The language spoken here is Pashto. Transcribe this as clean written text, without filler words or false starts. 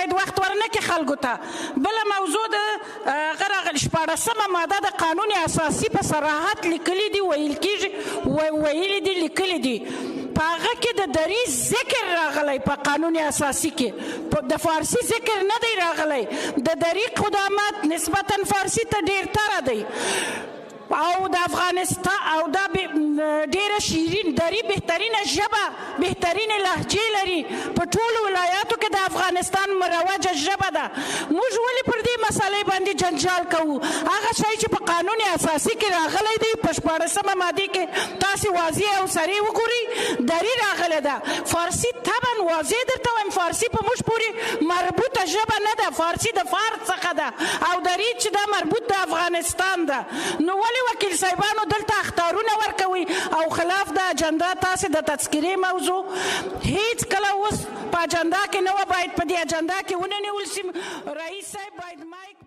باید وخت ورنکړي خلکو ته. بله موضوع د هغه راغلې 14مه ماده د قانون اساسي په صراحت لیکلي دي، ویل کېږي ویلي دي لیکلي دي، په هغه کې د دریځ ذکر راغلی په قانون اساسي کې، د فارسي ذکر نه دی راغلی. د دری قدامت نسبتا فارسي ته ډېر تره دی او د افغانستان او دا ډیره شیرین دری بهترینه ژبه بهترینه لهجې لري په ټولو ولایاتو کې د افغانستان مروجه ژبه ده. موږ ولې پر دې مسالې باندې جنجال کوو؟ هغه شی چې په قانون اساسي کې راغلی دی په 14مه مادې کې تاسې واضح او صریح وګورئ دری راغلی ده. فارسي طبعا واضح درته وایم فارسي په موږ پورې مربوطه ژبه نه ده، فارسي د فارس څخه ده او دری چې دا مربوط د افغانستان ده. نو ولې وکیل صاحبانو دلته اخطارونه ورکوي او خلاف د اجنډا تاسې د تذکرې موضوع هیڅ کله اوس په اجنډا کې نه وه، باید په دې اجنډا کې ونه نیول شي. رئیس صاحب باید مایک